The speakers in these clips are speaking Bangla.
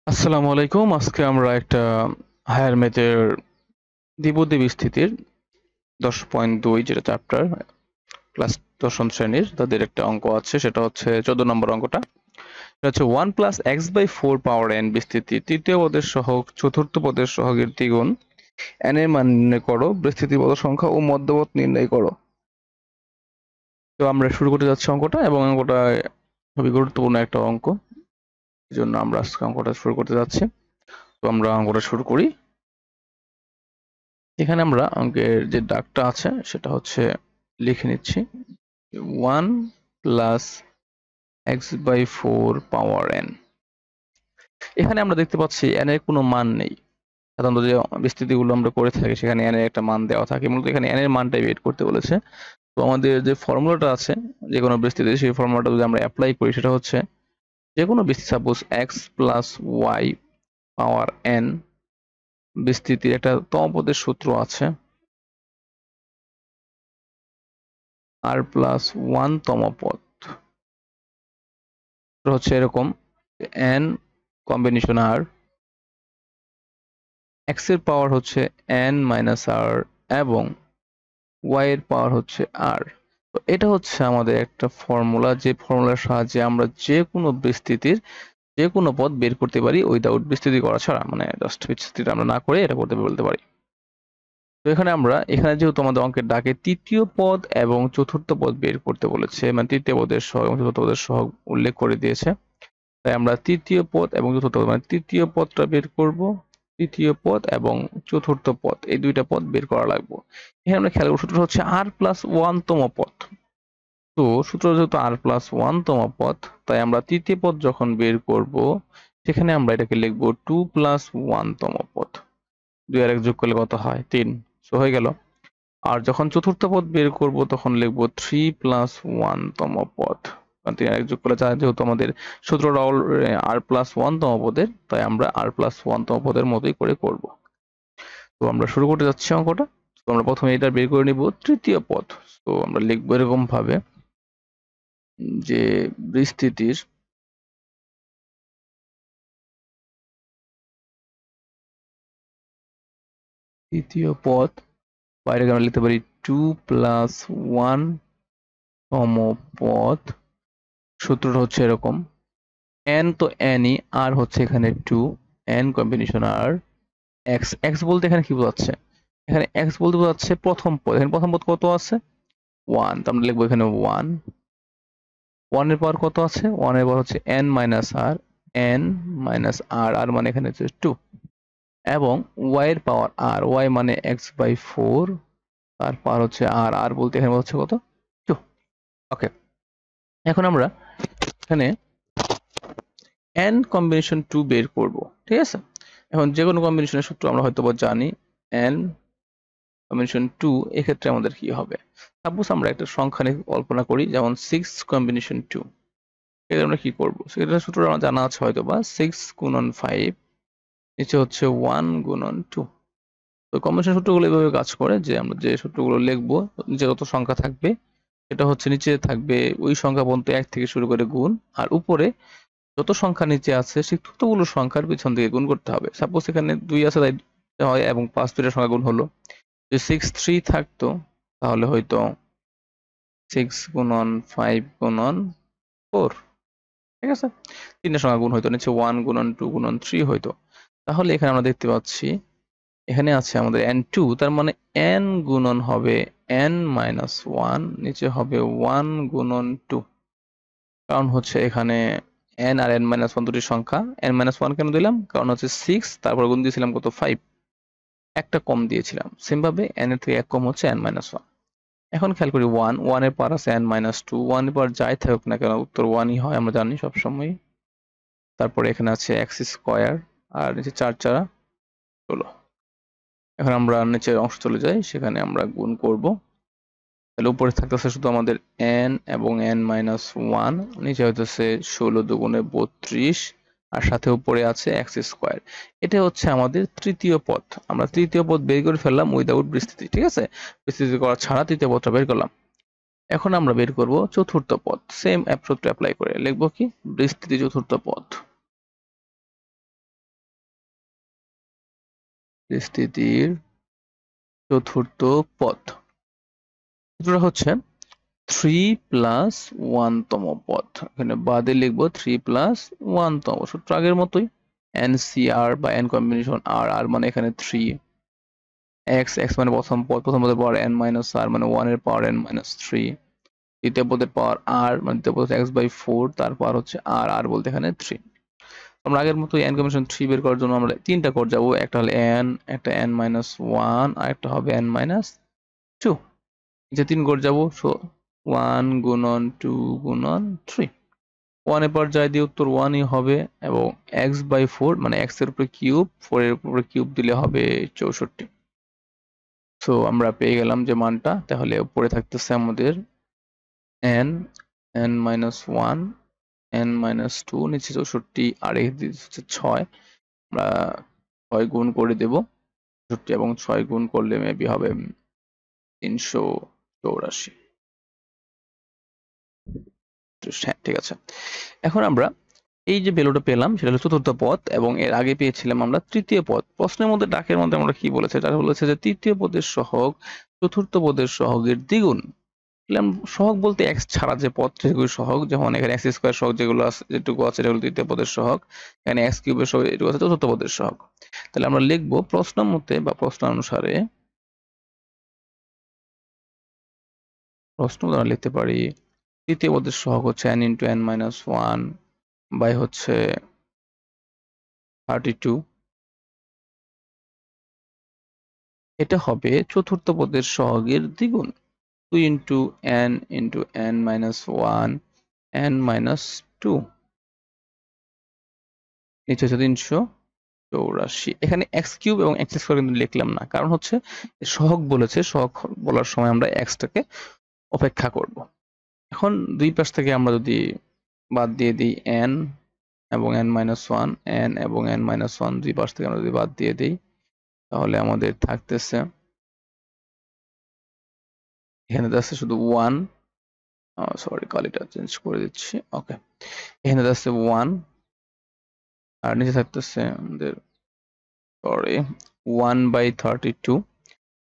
আসসালামু আলাইকুম। আজকে আমরা একটা হায়ার ম্যাথের দ্বিপদী বিস্তৃতির 10.2 যেটা চ্যাপ্টার ক্লাস দশম শ্রেণীর তাদের একটা অঙ্ক আছে, সেটা হচ্ছে 14 নম্বর অঙ্কটা। এটা হচ্ছে 1 + x/4 পাওয়ার n বিস্তৃতি তৃতীয় পদের সহগ চতুর্থ পদের সহগের দ্বিগুণ n এর মান নির্ণয় করো, বিস্তৃতি পদ সংখ্যা ও মধ্যপদ নির্ণয় করো। তো আমরা শুরু করতে যাচ্ছি অঙ্কটা, এবং অঙ্কটা খুবই গুরুত্বপূর্ণ একটা অঙ্ক, এই জন্য আমরা আজকে অঙ্কটা শুরু করতে যাচ্ছি। তো আমরা অঙ্কটা শুরু করি। এখানে আমরা অঙ্কের যে দাগটা আছে সেটা হচ্ছে লিখে নিচ্ছি 1 + x/4 পাওয়ার n। এখানে আমরা দেখতে পাচ্ছি n এর কোনো মান নেই। সাধারণত যে বিস্তৃতিগুলো আমরা করে থাকি সেখানে n এর একটা মান দেওয়া থাকে, মূলত এখানে n এর মানটাই বের করতে বলেছে। তো আমাদের যে ফর্মুলাটা আছে যে কোনো বিস্তৃতি, সেই ফর্মুলাটা যদি আমরা অ্যাপ্লাই করি সেটা হচ্ছে যে কোনো বিস্তৃতি, সাপোজ x + y পাওয়ার n বিস্তৃতির একটা তম পদের সূত্র আছে r+1 তম পদ। হচ্ছে এরকম, n কম্বিনেশন r, x এর পাওয়ার হচ্ছে n - r এবং y এর পাওয়ার হচ্ছে r। তো এটা হচ্ছে আমাদের একটা ফর্মুলা, যে ফর্মুলার সাহায্যে আমরা যে কোনো বিস্তৃতির যে কোনো পদ বের করতে পারি উইদাউট বিস্তৃতি করা ছাড়া, মানে জাস্ট বিস্তৃতি আমরা না করে এটা করতে বলতে পারি। তো এখানে যেহেতু আমাদের অঙ্কের ডাকে তৃতীয় পদ এবং চতুর্থ পদ বের করতে বলেছে, মানে তৃতীয় পদের সহগ এবং চতুর্থ পদের সহগ উল্লেখ করে দিয়েছে, তাই আমরা তৃতীয় পদ এবং চতুর্থ পদ, মানে তৃতীয় পদটা বের করব, তৃতীয় পদ এবং চতুর্থ পদ, এই দুইটা পদ বের করা লাগবে। এখানে আমরা খেয়াল করব সূত্র হচ্ছে r+1 তম পদ। তো সূত্র যেহেতু r+1 তম পদ, তাই আমরা তৃতীয় পদ যখন বের করব সেখানে আমরা এটাকে লিখব 2+1 তম পদ। 2 আর 1 যোগ করলে কত হয়? 3। সো হয়ে গেল। আর যখন চতুর্থ পদ বের করব তখন লিখব 3+1 তম পদ। কারণ 3 আর 1 যোগ করলে 4, যেহেতু আমাদের সূত্রটা r+1 তম পদের, তাই আমরা r+1 তম পদের মতোই করে করব। তো আমরা শুরু করতে যাচ্ছি অঙ্কটা। তো আমরা প্রথমে এটা বের করে নিব তৃতীয় পদ। তো আমরা লিখব এরকম ভাবে যে বিস্তৃতির তৃতীয় পদ, বাইরে আমরা লিখতে পারি 2+1 তম পদ। সূত্রটা হচ্ছে এরকম, n তো n ই, r হচ্ছে এখানে 2, n combination r, x, x বলতে এখানে কি বোঝাচ্ছে? এখানে x বলতে বোঝাচ্ছে প্রথম পদ। এখানে প্রথম পদ কত আছে? 1। তো আমরা লিখবো এখানে 1। 1 এর পাওয়ার কত আছে? 1 এর পাওয়ার হচ্ছে n - r, n - r, r মানে এখানে হচ্ছে 2, এবং y এর পাওয়ার r, y মানে x/4, তার পাওয়ার হচ্ছে r, r বলতে এখানে হচ্ছে কত? 2। ওকে, এখন আমরা এখানে n কম্বিনেশন 2 বের করব, ঠিক আছে? এখন যে কোনো কম্বিনেশনের সূত্র আমরা হয়তো জানি। n কম্বিনেশন 2, এক্ষেত্রে আমাদের কি হবে? সাপোজ আমরা একটা সংখ্যা নিয়ে কল্পনা করি, যেমন 6 কম্বিনেশন 2। এক্ষেত্রে আমরা কি করব? সেক্ষেত্রে সূত্রটা আমার জানা আছে হয়তো বা 6 গুণন 5, নিচে হচ্ছে 1 গুণন 2। তো কম্বিনেশন সূত্রগুলো এভাবে কাজ করে যে আমরা যে সূত্রগুলো লিখবো, নিচে যত সংখ্যা থাকবে সেটা হচ্ছে নিচে থাকবে ওই সংখ্যা পর্যন্ত 1 থেকে শুরু করে গুণ, আর উপরে যত সংখ্যা নিচে আছে সেই ততগুলো সংখ্যার পিছন থেকে গুণ করতে হবে। সাপোজ এখানে 2 আছে তাই হয়, এবং 5 দুইটা সংখ্যা গুণ হলো। যদি 6 3 থাকতো তাহলে হয়তো 6 গুণন 5 গুণন 4, ঠিক আছে? তিনটা সংখ্যা গুণ হইতো, নিচে 1 গুণন 2 গুণন 3 হইতো। তাহলে এখানে আমরা দেখতে পাচ্ছি এখানে আছে আমাদের n2, তার মানে n গুণন হবে n - 1, নিচে হবে 1 গুণন 2। কারণ হচ্ছে এখানে n আর n - 1 দুটি সংখ্যা। n - 1 কেন দিলাম? কারণ হচ্ছে 6, তারপর গুণ দিয়েছিলাম কত? 5, একটা কম দিয়েছিলাম। সেম ভাবে n এর থেকে এক কম হচ্ছে n - 1। এখন খেয়াল করি 1, 1 এর পাওয়ার আছে n - 2, 1 এর পাওয়ার যাই থাকুক না কেন উত্তর 1 ই হয়, আমরা জানি সবসময়। তারপরে এখানে আছে x স্কয়ার, আর নিচে 4 4 16। এখন আমরা নিচের অংশ চলে যাই, সেখানে আমরা গুণ করব। তাহলে উপরে থাকতেছে শুধু আমাদের n এবং n - 1, নিচে হইতেছে 16 দুগুণে 32, আর সাথে উপরে আছে x স্কয়ার। এটা হচ্ছে আমাদের তৃতীয় পদ। আমরা তৃতীয় পদ বের করে ফেললাম উইদাউট বিস্তৃতি, ঠিক আছে? বিস্তৃতি করা ছাড়া তৃতীয় পদটা বের করলাম। এখন আমরা বের করব চতুর্থ পদ। সেম সূত্র অ্যাপ্লাই করে লিখব কি? বিস্তৃতি চতুর্থ পদ। বিস্তৃতির চতুর্থ পদ সূত্রটা হচ্ছে 3+1 তম পদ। এখানে বাদে লিখবো 3+1 তম। সূত্র আগের মতোই, NCR বা n কম্বিনেশন r, r মানে এখানে 3, x, x মানে প্রথম পদ, প্রথম পদের পাওয়ার n-r মানে 1 এর পাওয়ার n-3, দ্বিতীয় পদের পাওয়ার r মানে দ্বিতীয় পদ x/4, তারপর হচ্ছে r, r বলতে এখানে 3। আমরা আগের মতো n কম্বিনেশন 3 বের করার জন্য আমরা তিনটা কোড যাবো, একটা হলো n, একটা n-1 আর একটা হবে n-2। যে 3 কোড যাবো, সো 1 গুণন 2 গুণন 3, 1 এর পর যাই দিয়ে উত্তর 1 ই হবে, এবং x/4 মানে x এর উপরে কিউব, 4 এর উপরে কিউব দিলে হবে 64। সো আমরা পেয়ে গেলাম যে মানটা। তাহলে উপরে থাকতেছে আমাদের n, n-1, n-2, নিচে 64 আর এই হচ্ছে 6। আমরা 6 গুণ করে দেব 64 এবং 6 গুণ করলে মেবি হবে 384। হ্যাঁ, ঠিক আছে। এখন আমরা এই যে ভ্যালুটা পেলাম সেটা হলো চতুর্থ পদ, এবং এর আগে পেয়েছিলাম আমরা তৃতীয় পদ। প্রশ্নের মধ্যে ডাকের মধ্যে আমরা কি বলেছে, এটা বলেছে যে তৃতীয় পদের সহগ চতুর্থ পদের সহগের দ্বিগুণ। সহগ বলতে x ছাড়া যে পদ সেগুলো সহগ, যেমন এখানে x স্কয়ার সহগ যেগুলো আছে, যেটুকু আছে এটা হলো তৃতীয় পদের সহগ, এখানে x কিউবের সহগ এটুকু আছে চতুর্থ পদের সহগ। তাহলে আমরা লিখবো প্রশ্ন মতে বা প্রশ্ন অনুসারে, প্রশ্ন দ্বারা লিখতে পারি তৃতীয় পদের সহগ হচ্ছে n × n-1 বাই হচ্ছে 32, এটা হবে চতুর্থ পদের সহগের দ্বিগুণ, 2 × n × n-1 n-2, নিচে হচ্ছে 384। এখানে x কিউব এবং x স্কয়ার কিন্তু লিখলাম না, কারণ হচ্ছে সহগ বলেছে, সহগ বলার সময় আমরা x টাকে অপেক্ষা করব। এখন দুই পাশ থেকে আমরা যদি বাদ দিয়ে দিই n এবং n-1, n এবং n-1 দুই পাশ থেকে আমরা যদি বাদ দিয়ে দিই, তাহলে আমাদের থাকতেছে এখানে যাচ্ছে শুধু 1, সরি কালিটা চেঞ্জ করে দিচ্ছি, ওকে, এখানে যাচ্ছে 1 আর নিচে থাকতেছে আমাদের সরি 1/32,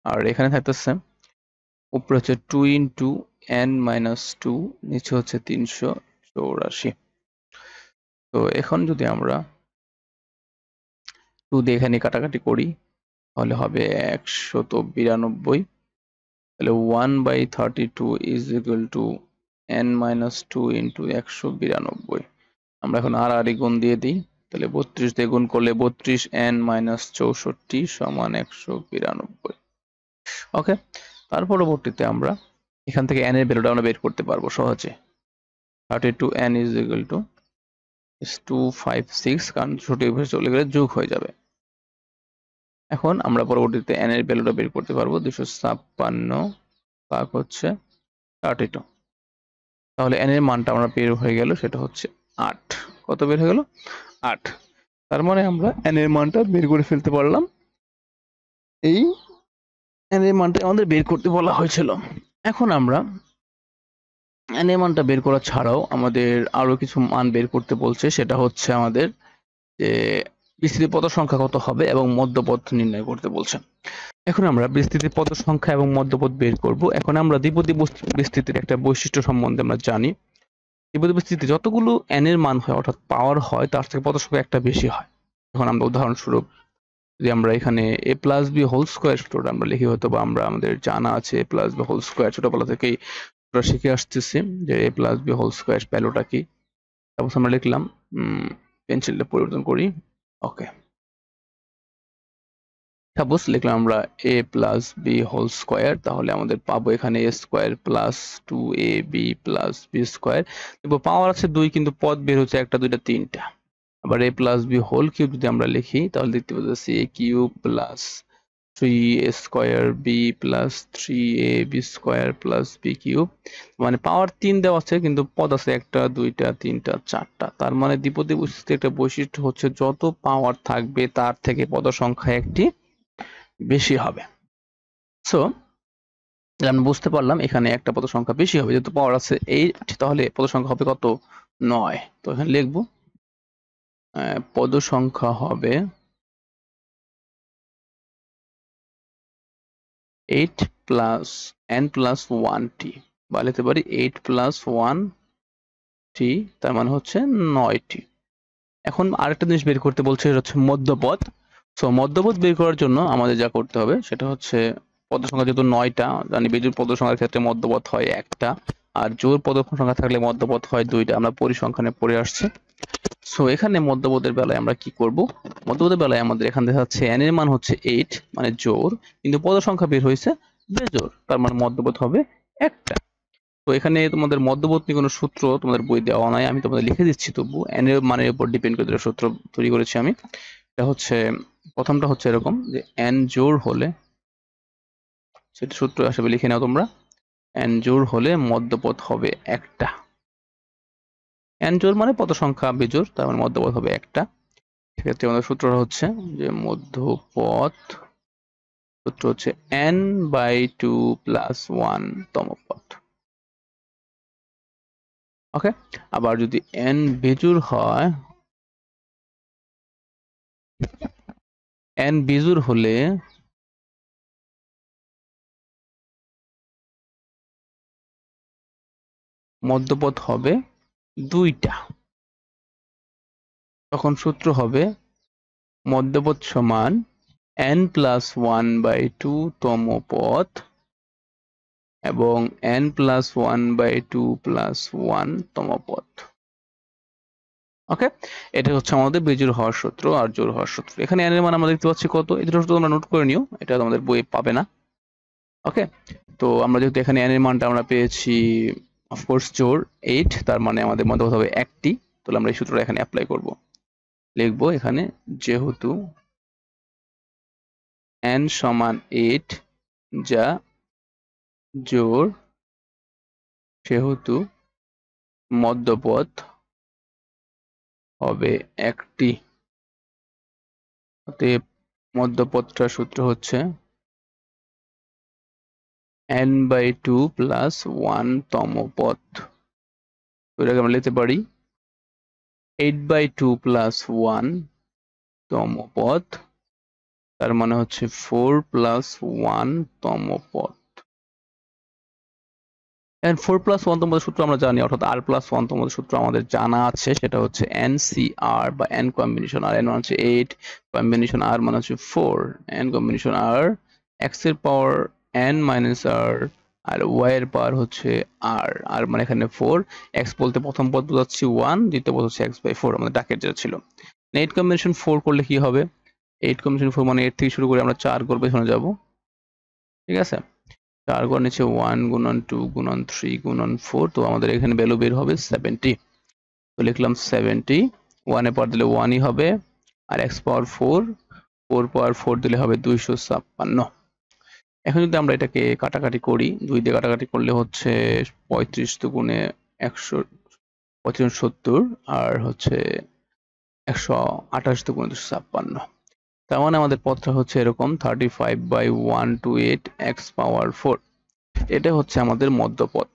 আর এখানে থাকতেছে উপরে হচ্ছে 2 × n-2, নিচে হচ্ছে 384। তো এখন যদি আমরা 2 দিয়ে এখানে কাটাকাটি করি তাহলে হবে 192। তাহলে 1/32 ইজ ইকুয়াল টু n-2 × 192। আমরা এখন আর গুণ দিয়ে দিই, তাহলে 32 দিয়ে গুণ করলে 32 n-64 সমান 192। ওকে, তার পরবর্তীতে আমরা এখান থেকে n এর ভ্যালুটা আমরা বের করতে পারবো সহজে। 32n ইজ ইকুয়াল টু 256, কারণ ছোট উভয় চলে গেলে যোগ হয়ে যাবে। এখন আমরা পরবর্তীতে n এর ভ্যালুটা বের করতে পারবো, 256 ভাগ হচ্ছে 32। তাহলে n এর মানটা আমরা বের হয়ে গেল, সেটা হচ্ছে 8। কত বের হয়ে গেল? 8। তার মানে আমরা n এর মানটা বের করে ফেলতে পারলাম। এই n এর মানটা আমাদের বের করতে বলা হয়েছিল। এখন আমরা n এর মানটা বের করা ছাড়াও আমাদের আরো কিছু মান বের করতে বলছে, সেটা হচ্ছে আমাদের যে বিস্তৃত পদ সংখ্যা কত হবে এবং মধ্যপদ নির্ণয় করতে বলছে। এখন আমরা বিস্তৃত পদ সংখ্যা এবং মধ্যপদ বের করব। এখন আমরা দ্বিপদী বিস্তৃতির একটা বৈশিষ্ট্য সম্বন্ধে আমরা জানি। দ্বিপদী বিস্তৃতিতে যতগুলো n এর মান হয় অর্থাৎ পাওয়ার হয়, তার থেকে পদ সংখ্যা একটা বেশি হয়। এখন আমরা উদাহরণস্বরূপ যদি আমরা এখানে a + b হোল স্কয়ার সূত্রটা আমরা লিখি, হয়তো বা আমরা আমাদের জানা আছে a + b হোল স্কয়ার, ছোটবেলা থেকেই আমরা শিখে আসতেছি যে a + b হোল স্কয়ার ভ্যালুটা কি। তারপর আমরা লিখলাম, পেন্সিলটা পরিবর্তন করি, ওকে, সাপোজ লিখলাম আমরা a + b হোল স্কয়ার, তাহলে আমাদের পাবো এখানে a square plus 2ab plus b square. দেখো পাওয়ার আছে 2, কিন্তু পদ বের হচ্ছে একটা, দুইটা, তিনটা। আবার a + b হোল কিউব যদি আমরা লিখি তাহলে দেখতে পাচ্ছি a cube plus 3a square b plus 3ab square plus b cube. মানে পাওয়ার 3 দেওয়া আছে, কিন্তু পদ আছে একটা, দুইটা, তিনটা, চারটা। তার মানে দ্বিপদী বিস্তৃতির একটা বৈশিষ্ট্য হচ্ছে যত পাওয়ার থাকবে তার থেকে পদ সংখ্যা একটি বেশি হবে। সো আমরা বুঝতে পারলাম এখানে একটা পদ সংখ্যা বেশি হবে, যেহেতু পাওয়ার আছে 8, তাহলে পদ সংখ্যা হবে কত? 9। তো এখানে লিখবো পদ সংখ্যা হবে 8 প্লাস n প্লাস 1t, বা লিখতে পারি 8 প্লাস 1t, তার মানে হচ্ছে 9টি। এখন আরেকটা জিনিস বের করতে বলছে, সেটা হচ্ছে মধ্যপদ। সো মধ্যপদ বের করার জন্য আমাদের যা করতে হবে সেটা হচ্ছে পদ সংখ্যা যেহেতু 9টা, জানি বিজোড় পদ সংখ্যার ক্ষেত্রে মধ্যপদ হয় একটা, আর জোড় পদ সংখ্যা থাকলে মধ্যপদ হয় 2টা, আমরা পরিসংখ্যানে পড়ে আসছি। সো এখানে মধ্যপদের বেলায় আমরা কি করব, মধ্যপদের বেলায় আমাদের এখানে দেখা যাচ্ছে n এর মান হচ্ছে 8 মানে জোড়, কিন্তু পদ সংখ্যা বের হয়েছে বেজোড়, তার মানে মধ্যপদ হবে একটা। তো এখানে তোমাদের মধ্যপদ নিয়ে কোনো সূত্র তোমাদের বই দেওয়া নাই, আমি তোমাদের লিখে দিচ্ছি তবু n এর মানের উপর ডিপেন্ড করে দুটো সূত্র তৈরি করেছি আমি। এটা হচ্ছে প্রথমটা হচ্ছে এরকম যে n জোড় হলে, সেটা সূত্র হিসেবে লিখে নাও তোমরা, n জোড় হলে মধ্যপদ হবে একটা। n জোড় মানে পদ সংখ্যা বিজোড়, তার মানে মধ্যপদ হবে একটা। সেক্ষেত্রে আমাদের সূত্রটা হচ্ছে যে মধ্যপদ সূত্র হচ্ছে n/2 প্লাস 1 তম পদ। ওকে, আবার যদি n বিজোড় হয়, n বিজোড় হলে মধ্যপদ হবে 2টা। তখন সূত্র হবে মধ্যপদ সমান n প্লাস 1/2 তম পদ এবং n প্লাস 1/2 প্লাস 1 তম পদ। ওকে, এটা হচ্ছে আমাদের বিজোড় হওয়ার সূত্র আর জোড় হওয়ার সূত্র। এখানে n এর মান আমরা দেখতে পাচ্ছি কত, এই দুটো সূত্র তোমরা নোট করে নিও, এটা তোমাদের বইয়ে পাবে না। ওকে, তো আমরা যেহেতু এখানে n এর মানটা আমরা পেয়েছি অফকোর্স জোড় 8, তার মানে আমাদের মধ্যপদ হবে একটি। তাহলে আমরা এই সূত্রটা এখানে অ্যাপ্লাই করব, লিখবো এখানে যেহেতু n সমান 8 যা জোড়, সেহেতু মধ্যপদ হবে একটি। অতএব মধ্যপদটার সূত্র হচ্ছে n/2 প্লাস 1 তম পদ। এটাকে আমরা লিখতে পারি 8/2 প্লাস 1 তম পদ, তার মানে হচ্ছে 4 প্লাস 1 তম পদ। And 4 প্লাস 1 তম পদের সূত্র আমরা জানি, অর্থাৎ r প্লাস 1 তম পদের সূত্র আমাদের জানা আছে, সেটা হচ্ছে NCR বা n কম্বিনেশন r, n মানে হচ্ছে 8, কম্বিনেশন r মানে হচ্ছে 4, n কম্বিনেশন r, x এর পাওয়ার n মাইনাস r, আর y এর পাওয়ার হচ্ছে r, r মানে এখানে 4, x বলতে প্রথম পদ বোঝাচ্ছি 1, দ্বিতীয় পদ হচ্ছে x/4, আমাদের ডাকের যেটা ছিল। 8 কম্বিনেশন 4 করলে কি হবে, 8 কম্বিনেশন 4 মানে 8 থেকে শুরু করে আমরা 4 করবে এখানে যাব, ঠিক আছে। 4 ঘর নিচে 1 গুণন 2 গুণন 3 গুণন 4, তো আমাদের এখানে ভ্যালু বের হবে 70। তো লিখলাম 70, 1 এ পাওয়ার দিলে 1ই হবে, আর x পাওয়ার 4, 4 পাওয়ার 4 দিলে হবে 256। এখন যদি আমরা এটাকে কাটাকাটি করি, 2 দিয়ে কাটাকাটি করলে হচ্ছে 35 দুগুণে 100, 35 70, আর হচ্ছে 128 দুগুণে 256। তার মানে আমাদের পথটা হচ্ছে এরকম 35/128 x পাওয়ার 4। এটা হচ্ছে আমাদের মধ্যপদ।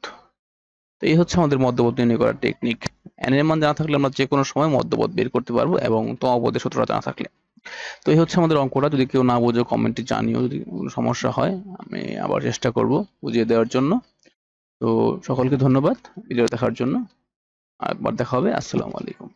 তো এই হচ্ছে আমাদের মধ্যপদ নির্ণয় করার টেকনিক। n এর মান জানা থাকলে আমরা যে কোনো সময় মধ্যপদ বের করতে পারবো, এবং তম পদের সূত্রটা জানা থাকলে। তো এই হচ্ছে আমাদের অঙ্কটা। যদি কেউ না বোঝো কমেন্টে জানিও, যদি কোনো সমস্যা হয় আমি আবার চেষ্টা করব বুঝিয়ে দেওয়ার জন্য। তো সকলকে ধন্যবাদ ভিডিও দেখার জন্য, আরেকবার দেখা হবে। আসসালামু আলাইকুম।